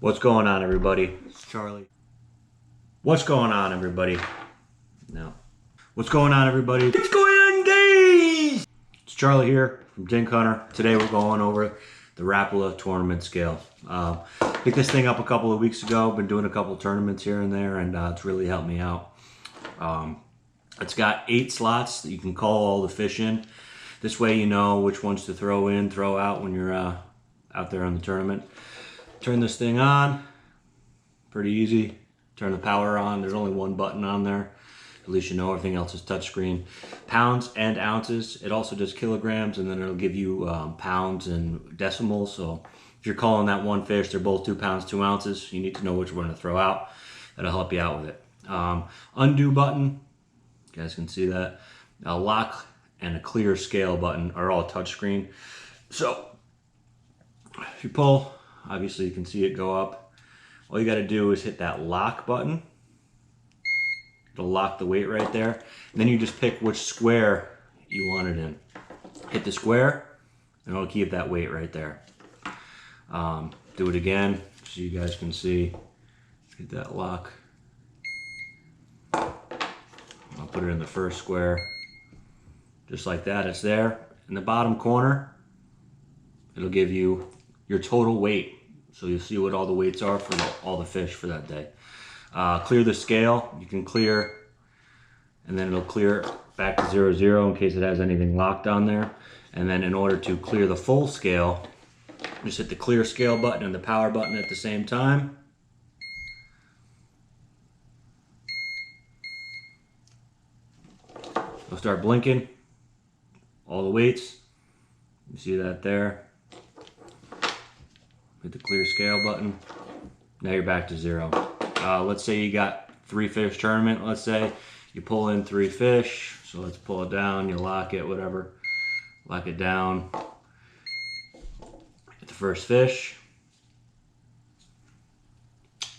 What's going on, everybody? It's Charlie. What's going on, everybody? No. What's going on, everybody? What's going on, guys? It's Charlie here from Dink. Today we're going over the Rapala tournament scale. Picked this thing up a couple of weeks ago. Been doing a couple of tournaments here and there, and it's really helped me out. It's got 8 slots that you can call all the fish in. This way you know which ones to throw in, throw out when you're out there on the tournament. Turn this thing on, pretty easy. Turn the power on, there's only one button on there. At least you know everything else is touchscreen. Pounds and ounces, it also does kilograms, and then it'll give you pounds and decimals. So if you're calling that one fish, they're both 2 pounds, 2 ounces. You need to know which one to throw out. That'll help you out with it. Undo button, you guys can see that. A lock and a clear scale button are all touchscreen. So if you pull, obviously you can see it go up. All you got to do is hit that lock button. It'll lock the weight right there. And then you just pick which square you want it in. Hit the square and it'll keep that weight right there. Do it again so you guys can see. Hit that lock. I'll put it in the first square. Just like that, it's there. In the bottom corner, it'll give you your total weight. So you'll see what all the weights are for all the fish for that day. Clear the scale. You can clear, and then it'll clear back to 0, 0 in case it has anything locked on there. And then in order to clear the full scale, just hit the clear scale button and the power button at the same time. It'll start blinking. All the weights. You see that there. Hit the clear scale button. Now you're back to 0. Let's say you got 3 fish tournament. Let's say you pull in 3 fish. So let's pull it down. You lock it, whatever. Lock it down. Hit the first fish.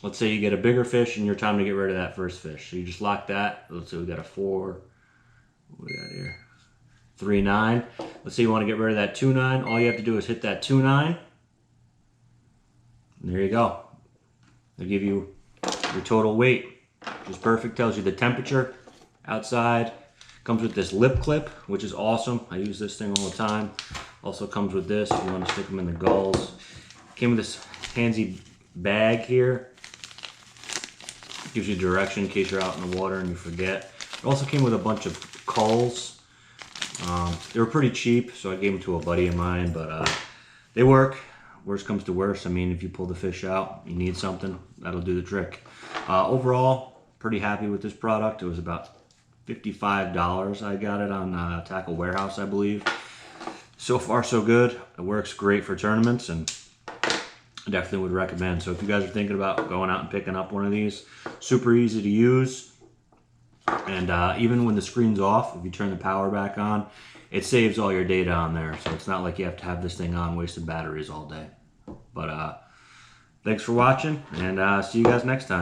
Let's say you get a bigger fish and you're time to get rid of that first fish. So you just lock that. Let's say we got a 4. What do we got here? 3.9. Let's say you want to get rid of that 2.9. All you have to do is hit that 2.9. And there you go. They'll give you your total weight, which is perfect. Tells you the temperature outside. Comes with this lip clip, which is awesome. I use this thing all the time. Also comes with this if you want to stick them in the gulls. Came with this handsy bag here. Gives you direction in case you're out in the water and you forget. It also came with a bunch of culls. They were pretty cheap, so I gave them to a buddy of mine, but they work. Worst comes to worst, I mean, if you pull the fish out, you need something, that'll do the trick. Overall, pretty happy with this product. It was about $55. I got it on Tackle Warehouse, I believe. So far, so good. It works great for tournaments, and I definitely would recommend. So if you guys are thinking about going out and picking up one of these, super easy to use. And even when the screen's off, if you turn the power back on, it saves all your data on there. So it's not like you have to have this thing on wasting batteries all day. But thanks for watching, and see you guys next time.